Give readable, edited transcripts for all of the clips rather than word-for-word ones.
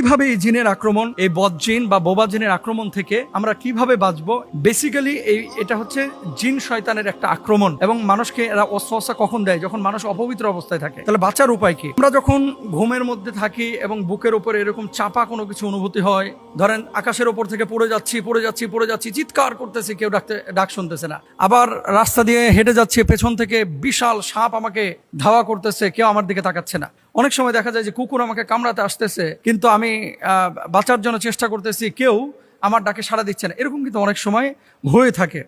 কিভাবে এই জিনের আক্রমণ, এই বদ জিন বা বোবা জিনের আক্রমণ থেকে আমরা কিভাবে বাঁচবো? বেসিক্যালি এটা হচ্ছে জিন শয়তানের একটা আক্রমণ, এবং মানুষকে এরা ওয়াসওয়াসা কখন দেয়? যখন মানুষ অপবিত্র অবস্থায় থাকে। তাহলে বাঁচার উপায় কি? আমরা যখন ঘুমের মধ্যে থাকি এবং বুকের উপরে এরকম চাপা কোনো কিছু অনুভূতি হয়, ধরেন আকাশের ওপর থেকে পড়ে যাচ্ছি, চিৎকার করতেছি, কেউ ডাক শুনতেছে না। আবার রাস্তা দিয়ে হেঁটে যাচ্ছে, পেছন থেকে বিশাল সাপ আমাকে ধাওয়া করতেছে, কেউ আমার দিকে তাকাচ্ছে না। অনেক সময় দেখা যায় যে কুকুর আমাকে কামড়াতে আসতেছে, কিন্তু আমি বাঁচার জন্য চেষ্টা করতেছি, কেউ আমার ডাকে সাড়া দিচ্ছে না। এরকম কিন্তু অনেক সময় হয়ে থাকে।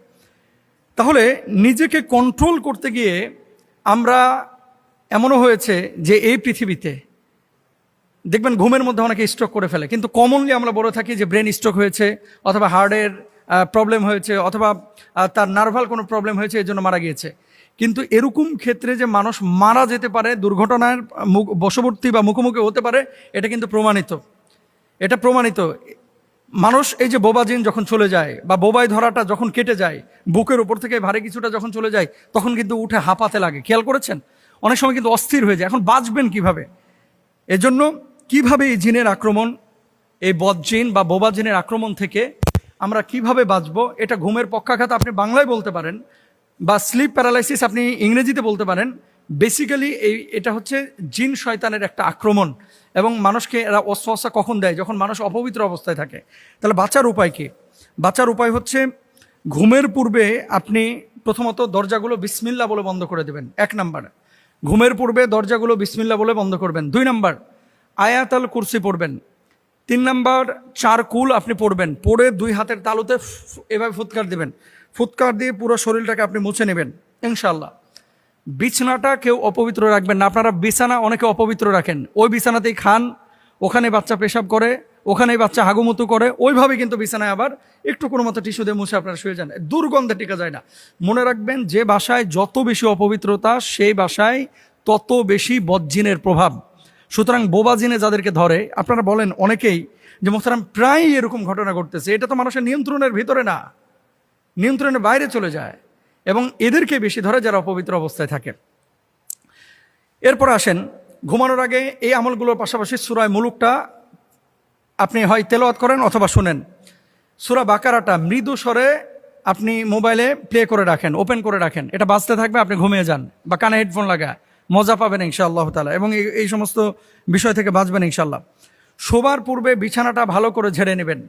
তাহলে নিজেকে কন্ট্রোল করতে গিয়ে আমরা এমনও হয়েছে যে এই পৃথিবীতে দেখবেন ঘুমের মধ্যে অনেকে স্ট্রোক করে ফেলে, কিন্তু কমনলি আমরা বলে থাকি যে ব্রেন স্ট্রোক হয়েছে, অথবা হার্টের প্রবলেম হয়েছে, অথবা তার নার্ভাল কোনো প্রবলেম হয়েছে, এর জন্য মারা গিয়েছে। কিন্তু এরকম ক্ষেত্রে যে মানুষ মারা যেতে পারে, দুর্ঘটনার বশবর্তী বা মুখোমুখি হতে পারে, এটা কিন্তু প্রমাণিত। মানুষ এই যে বোবা জিন যখন চলে যায়, বা বোবাই ধরাটা যখন কেটে যায়, বুকের উপর থেকে ভারী কিছুটা যখন চলে যায়, তখন কিন্তু উঠে হাঁপাতে লাগে। খেয়াল করেছেন? অনেক সময় কিন্তু অস্থির হয়ে যায়। এখন বাঁচবেন কিভাবে? এজন্য কিভাবে এই জিনের আক্রমণ, এই বদ জিন বা বোবা জিনের আক্রমণ থেকে আমরা কিভাবে বাঁচবো, এটা ঘুমের পক্ষাঘাত আপনি বাংলায় বলতে পারেন, বা স্লিপ প্যারালাইসিস আপনি ইংরেজিতে বলতে পারেন। বেসিক্যালি এটা হচ্ছে জিন শয়তানের একটা আক্রমণ, এবং মানুষকে এরা ওয়াসওয়াসা কখন দেয়? যখন মানুষ অপবিত্র অবস্থায় থাকে। তাহলে বাঁচার উপায় কি? বাঁচার উপায় হচ্ছে ঘুমের পূর্বে আপনি প্রথমত দরজাগুলো বিসমিল্লাহ বলে বন্ধ করে দেবেন। 1 নাম্বার, ঘুমের পূর্বে দরজাগুলো বিসমিল্লাহ বলে বন্ধ করবেন। 2 নাম্বার, আয়াতুল কুরসি পড়বেন। 3 নাম্বার, 4 কুল আপনি পড়বেন। পড়ে 2 হাতের তালুতে এভাবে ফুৎকার দিবেন। ফুৎকার দিয়ে পুরো শরীরটাকে আপনি মুছে নেবেন ইনশাআল্লাহ। বিছানাটা কেউ অপবিত্র রাখবেন না। আপনারা বিছানা অনেকে অপবিত্র রাখেন, ওই বিছানাতেই খান, ওখানে বাচ্চা পেশাব করে, ওখানেই বাচ্চা হাগুমুতু করে, ওইভাবে কিন্তু বিছানায় আবার একটু কোনো মতো টিস্যু দিয়ে মুছে আপনারা শুয়ে যান। দুর্গন্ধে টিকা যায় না। মনে রাখবেন, যে বাসায় যত বেশি অপবিত্রতা, সেই বাসায় তত বেশি বদজিনের প্রভাব। সুতরাং বোবা জিনে যাদেরকে ধরে, আপনারা বলেন অনেকেই যে মোহতারাম প্রায়ই এরকম ঘটনা ঘটতেছে। এটা তো মানুষের নিয়ন্ত্রণের ভিতরে না, নিয়ন্ত্রণের বাইরে চলে যায়, এবং এদেরকে বেশি ধরে যারা অপবিত্র অবস্থায় থাকে। এরপর আসেন, ঘুমানোর আগে এই আমলগুলোর পাশাপাশি সূরা মুলুকটা আপনি হয় তেলাওয়াত করেন অথবা শুনেন। সূরা বাকারাটা মৃদু স্বরে আপনি মোবাইলে প্লে করে রাখেন, ওপেন করে রাখেন, এটা বাজতে থাকবে, আপনি ঘুমিয়ে যান, বা কানে হেডফোন লাগায় মজা পাবেন ইনশাআল্লাহ তাআলা, এবং এই সমস্ত বিষয় থেকে বাঁচবেন ইনশাআল্লাহ। শোবার পূর্বে বিছানাটা ভালো করে ঝেড়ে নেবেন।